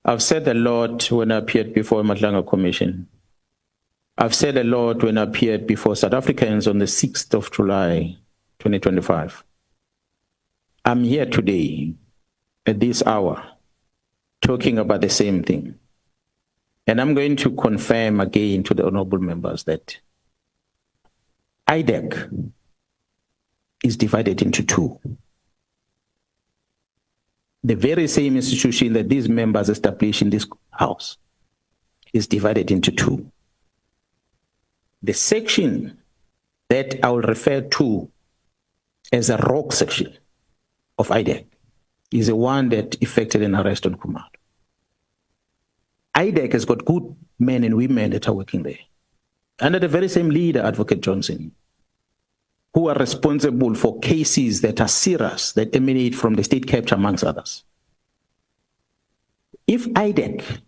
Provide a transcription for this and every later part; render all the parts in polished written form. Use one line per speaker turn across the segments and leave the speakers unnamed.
I've said a lot when I appeared before Madlanga Commission. I've said a lot when I appeared before South Africans on the 6th of July, 2025. I'm here today, at this hour, talking about the same thing. And I'm going to confirm again to the honorable members that IDAC is divided into two. The very same institution that these members established in this house is divided into two. The section that I will refer to as a rogue section of IDAC is the one that effected an arrest on Khumalo. IDAC has got good men and women that are working there, under the very same leader, Advocate Johnson, who are responsible for cases that are serious, that emanate from the state capture, amongst others. If IDAC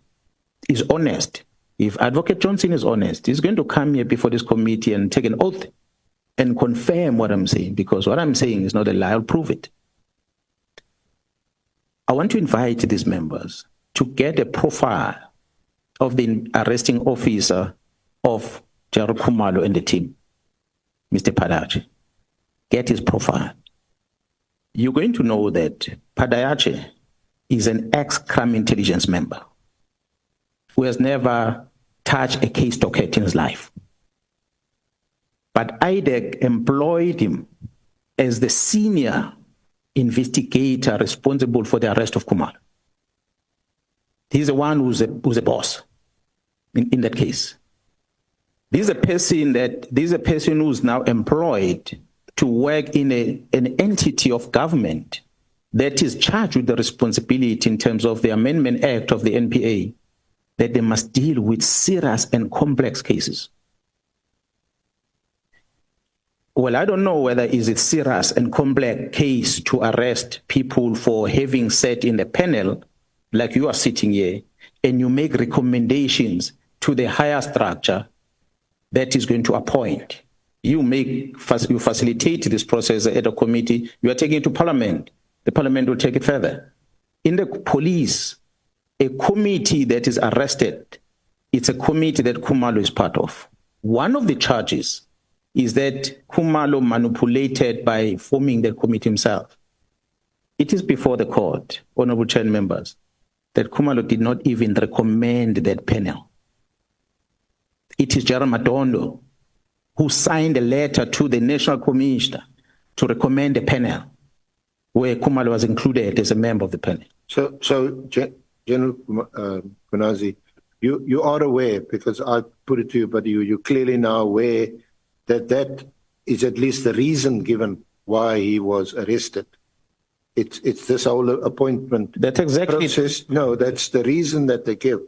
is honest, if Advocate Johnson is honest, he's going to come here before this committee and take an oath and confirm what I'm saying, because what I'm saying is not a lie. I'll prove it. I want to invite these members to get a profile of the arresting officer of General Khumalo and the team, Mr. Padayache. Get his profile. You're going to know that Padayache is an ex-crime intelligence member who has never touched a case docket in his life. But IDAC employed him as the senior investigator responsible for the arrest of Khumalo. He's the one who's a boss in that case. This is a person who's now employed to work in an entity of government that is charged with the responsibility in terms of the Amendment Act of the NPA, that they must deal with serious and complex cases. Well, I don't know whether is it serious and complex case to arrest people for having sat in a panel like you are sitting here, and you make recommendations to the higher structure that is going to appoint. You facilitate this process at a committee, you are taking it to Parliament. The Parliament will take it further. In the police, a committee that is arrested, it's a committee that Khumalo is part of. One of the charges is that Khumalo manipulated by forming the committee himself. It is before the court, honorable chair members, that Khumalo did not even recommend that panel. It is Gerald Madondo who signed a letter to the National Commissioner to recommend a panel where Khumalo was included as a member of the panel.
So General Mkhwanazi, you are aware, because I put it to you, but you're clearly now aware that is at least the reason given why he was arrested. It's this whole appointment
that's exactly
process. No, that's the reason that they give.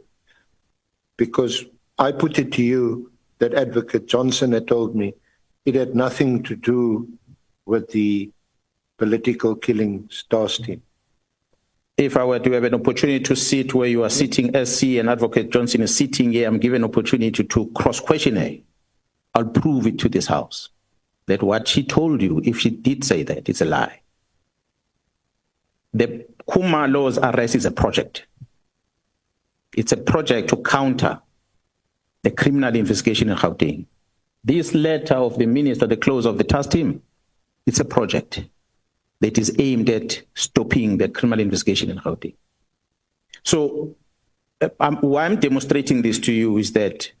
Because I put it to you that Advocate Johnson had told me it had nothing to do with the political killing stars team.
If I were to have an opportunity to sit where you are sitting, SC, and Advocate Johnson is sitting here, I'm given an opportunity to cross-question her. I'll prove it to this House that what she told you, if she did say that, it's a lie. The Khumalo's arrest is a project. It's a project to counter the criminal investigation in Gauteng. This letter of the minister, the close of the task team, it's a project that is aimed at stopping the criminal investigation in Gauteng. So why I'm demonstrating this to you is that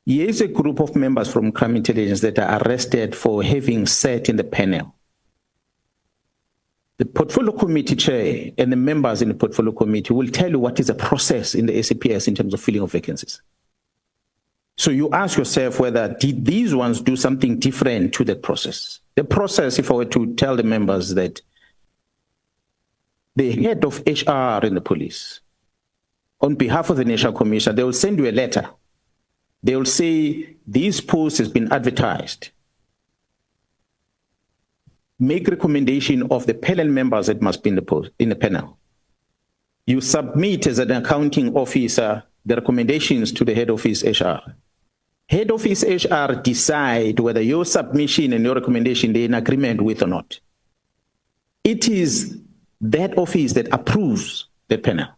here's a group of members from crime intelligence that are arrested for having sat in the panel. The portfolio committee chair and the members in the portfolio committee will tell you what is the process in the SAPS in terms of filling of vacancies. So you ask yourself whether did these ones do something different to that process. The process, if I were to tell the members that the head of HR in the police, on behalf of the National Commission, they will send you a letter. They will say, this post has been advertised. Make recommendation of the panel members that must be in the panel. You submit as an accounting officer the recommendations to the head office HR. Head office HR decide whether your submission and your recommendation they're in agreement with or not. It is that office that approves the panel.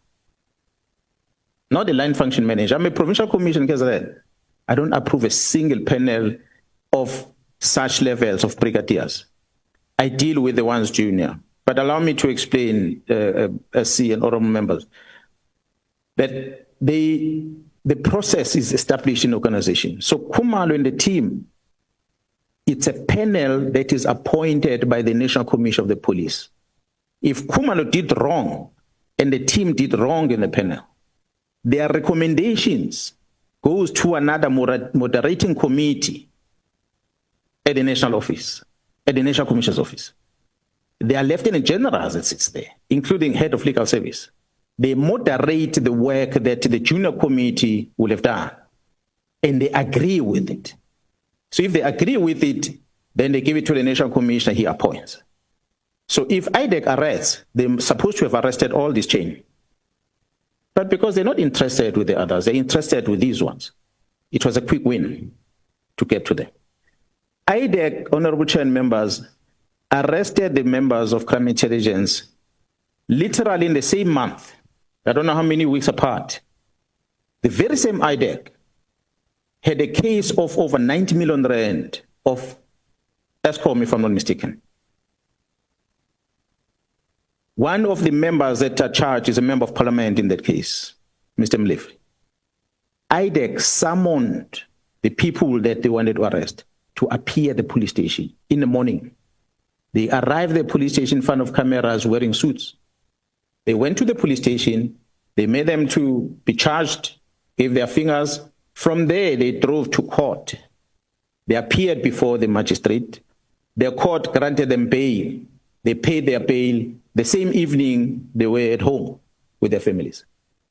not a line function manager. I'm a provincial commissioner, KZN. I don't approve a single panel of such levels of brigadiers. I deal with the ones junior. But allow me to explain, SC and honorable members, that the process is established in organization. So Khumalo and the team, it's a panel that is appointed by the National Commission of the Police. If Khumalo did wrong and the team did wrong in the panel, their recommendations goes to another moderating committee at the national office, at the National Commission's office. They are lieutenant generals that sits there, including head of legal service. They moderate the work that the junior committee will have done, and they agree with it. So if they agree with it, then they give it to the National Commissioner, he appoints. So if IDAC arrests, they're supposed to have arrested all this chain. But because they're not interested with the others, they're interested with these ones. It was a quick win to get to them. IDAC, honorable chair and members, arrested the members of crime intelligence literally in the same month. I don't know how many weeks apart. The very same IDAC had a case of over 90 million rand of ESCOM, if I'm not mistaken. One of the members that are charged is a member of parliament in that case, Mr. Mlev. IDAC summoned the people that they wanted to arrest to appear at the police station in the morning. They arrived at the police station in front of cameras wearing suits. They went to the police station. They made them to be charged, gave their fingers. From there, they drove to court. They appeared before the magistrate. Their court granted them bail. They paid their bail. The same evening, they were at home with their families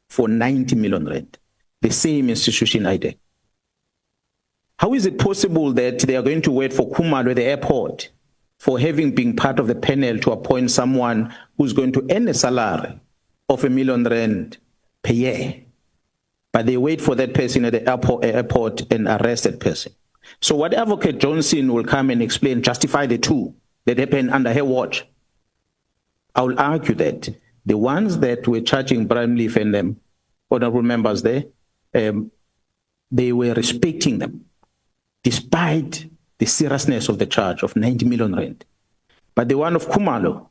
for 90 million rand. The same institution IDAC. How is it possible that they are going to wait for Khumalo at the airport for having been part of the panel to appoint someone who's going to earn a salary of R1 million per year? But they wait for that person at the airport and arrest that person. So what Advocate Johnson will come and explain, justify the two that happened under her watch. I will argue that the ones that were charging Brian Leaf and them, honorable members there, they were respecting them, despite the seriousness of the charge of 90 million rand. But the one of Khumalo,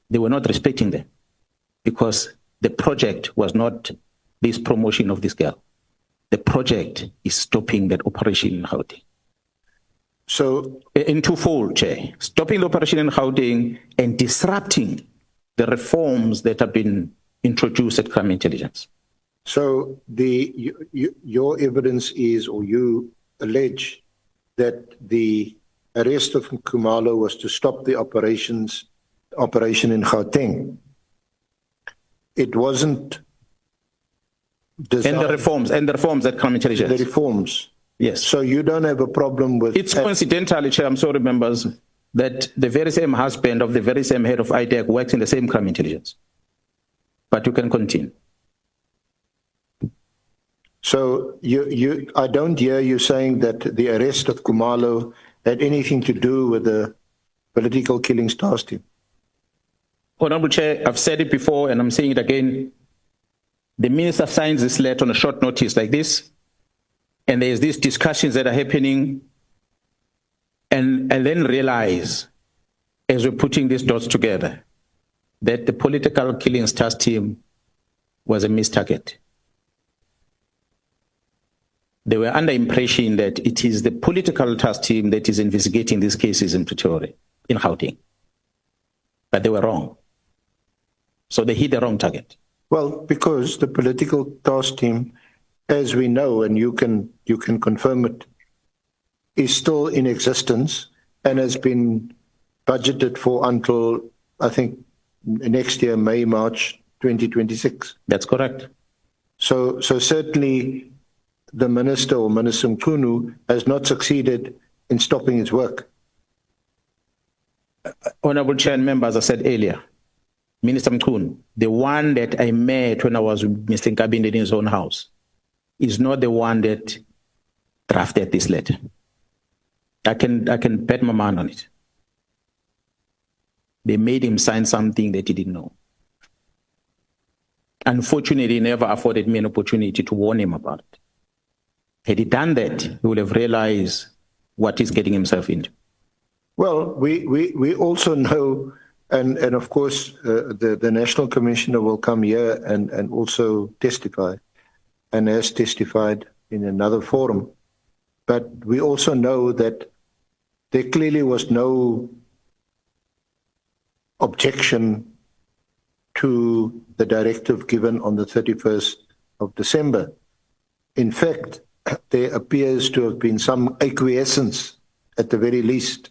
they were not respecting them because the project was not this promotion of this girl. The project is stopping that operation in Gauteng. So, in twofold, Chair, stopping the operation in Gauteng and disrupting the reforms that have been introduced at crime intelligence.
So, your evidence is, or you allege, that the arrest of Khumalo was to stop the operation in Gauteng. It wasn't designed. And the reforms that crime intelligence.
The reforms.
Yes. So you don't have a problem with...
It's coincidental, Chair, I'm sorry, members, that the very same husband of the very same head of IDAC works in the same crime intelligence. But you can continue.
So I don't hear you saying that the arrest of Khumalo had anything to do with the political killings task team.
Honorable Chair, I've said it before and I'm saying it again. The minister signs this letter on a short notice like this, and there's these discussions that are happening, and then realize, as we're putting these dots together, that the political killings task team was a missed target. They were under impression that it is the political task team that is investigating these cases in Pretoria, in Gauteng. But they were wrong. So they hit the wrong target.
Well, because the political task team, as we know, and you can confirm it, is still in existence and has been budgeted for until, I think, next year, May, March 2026.
That's correct.
So certainly the minister or Minister Mkhwanazi has not succeeded in stopping his work.
Honorable Chair and members, I said earlier, Minister Mkhwanazi, the one that I met when I was with Mr. Nkabinde in his own house, is not the one that drafted this letter. I can bet my man on it. They made him sign something that he didn't know. Unfortunately, he never afforded me an opportunity to warn him about it. Had he done that, he would have realized what he's getting himself into.
Well, we also know, and of course, the National Commissioner will come here and also testify, and has testified in another forum. But we also know that there clearly was no objection to the directive given on the 31st of December. In fact, there appears to have been some acquiescence at the very least,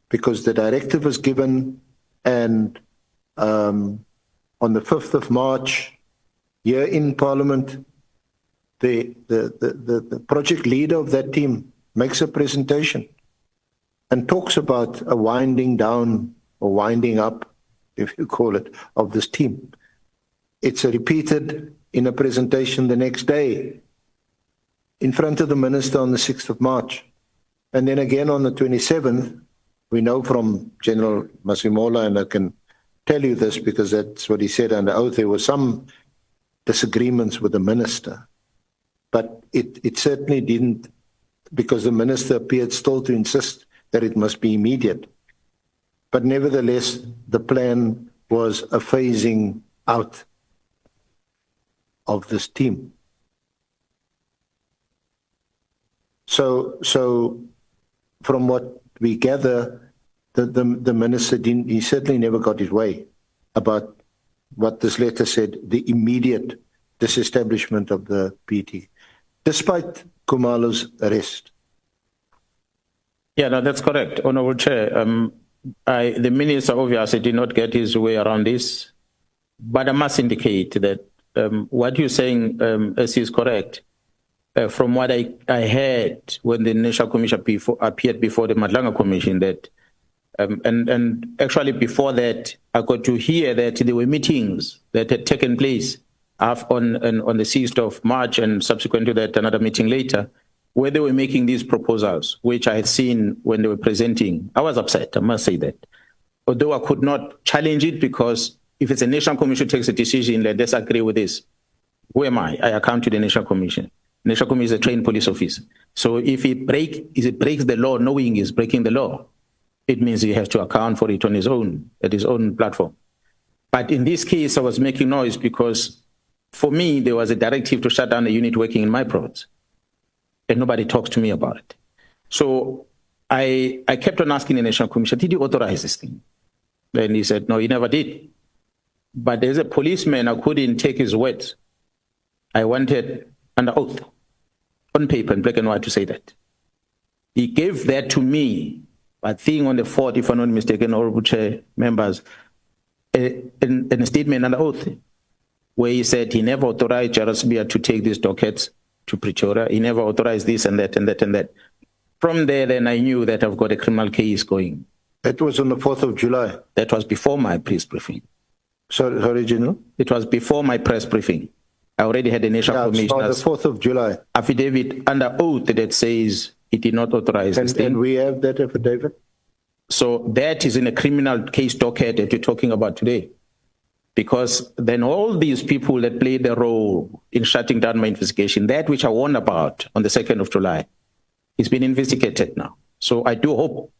because the directive was given, and on the 5th of March, here in Parliament, the project leader of that team makes a presentation and talks about a winding down or winding up, if you call it, of this team. It's repeated in a presentation the next day in front of the minister on the 6th of March. And then again on the 27th, we know from General Masimola, and I can tell you this because that's what he said under oath, there were some disagreements with the minister. But it certainly didn't, because the minister appeared still to insist that it must be immediate. But nevertheless, the plan was a phasing out of this team. So from what we gather, the minister he certainly never got his way about what this letter said, the immediate disestablishment of the PT, despite Khumalo's arrest.
Yeah, no, that's correct, Honourable Chair. The minister obviously did not get his way around this, but I must indicate that what you're saying, as is correct. From what I heard when the National Commission appeared before the Madlanga Commission, that and actually before that, I got to hear that there were meetings that had taken place on the 6th of March, and subsequent to that, another meeting later, where they were making these proposals, which I had seen when they were presenting. I was upset, I must say that. Although I could not challenge it, because if it's a National Commission takes a decision, let's disagree with this. Who am I? I account to the National Commission. National Commission is a trained police officer. So if it breaks the law, knowing he's breaking the law, it means he has to account for it on his own, at his own platform. But in this case, I was making noise because for me, there was a directive to shut down a unit working in my province, and nobody talks to me about it. So I kept on asking the National Commission, did you authorize this thing? And he said, no, he never did. But as a policeman, I couldn't take his words. I wanted under oath, on paper, in black and white, to say that. He gave that to me, I think on the 4th, if I'm not mistaken, Honourable Chair, members, in a statement under oath, where he said he never authorized Jarasbia to take these dockets to Pretoria. He never authorized this and that and that and that. From there, then I knew that I've got a criminal case going.
That was on the 4th of July?
That was before my press briefing.
Sorry, General?
It was before my press briefing. I already had a National Commissioner's
the 4th of July.
affidavit under oath that says he did not authorize this thing.
And we have that affidavit?
So that is in a criminal case docket that you're talking about today. Because then all these people that played a role in shutting down my investigation, that which I warned about on the 2nd of July, is being investigated now. So I do hope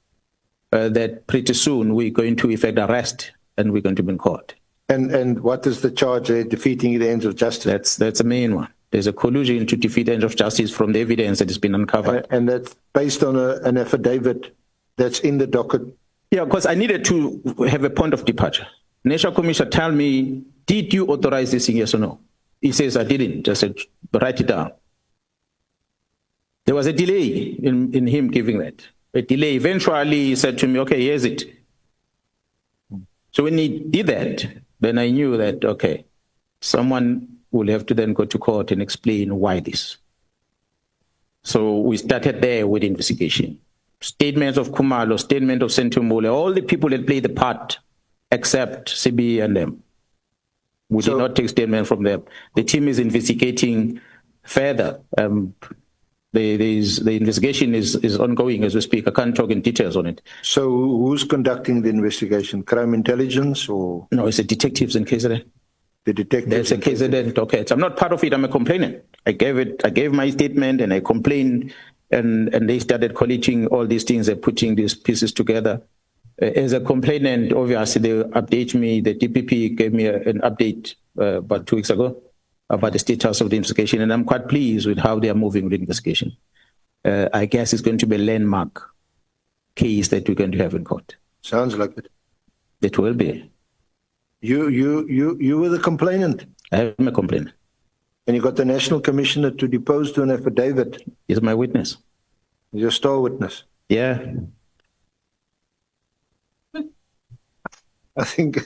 that pretty soon we're going to effect arrest and we're going to be in court. And
what is the charge? Defeating the ends of justice?
That's the main one. There's a collusion to defeat the ends of justice from the evidence that has been uncovered.
And that's based on an affidavit that's in the docket?
Yeah, because I needed to have a point of departure. National Commissioner, tell me, did you authorize this thing, yes or no? He says, I didn't. I said, write it down. There was a delay in him giving that. A delay. Eventually, he said to me, okay, here's it. So when he did that, then I knew that, okay, someone will have to then go to court and explain why this. So we started there with the investigation. Statements of Khumalo, statement of Sentumule, all the people that played the part except CB and them. We did not take statement from them. The team is investigating further. The investigation is ongoing as we speak. I can't talk in details on it.
So who's conducting the investigation? Crime intelligence or?
No, it's the detectives in KZN.
the detectives.
There's a case that, okay, I'm not part of it, I'm a complainant. I gave my statement and I complained, and they started collating all these things and putting these pieces together. As a complainant, obviously they update me. The DPP gave me an update about 2 weeks ago about the status of the investigation, and I'm quite pleased with how they are moving with the investigation. I guess it's going to be a landmark case that we're going to have in court.
Sounds like it.
It will be.
You were the complainant.
I am a complainant.
And you got the National Commissioner to depose to an affidavit.
He's my witness.
He's your star witness.
Yeah.
I think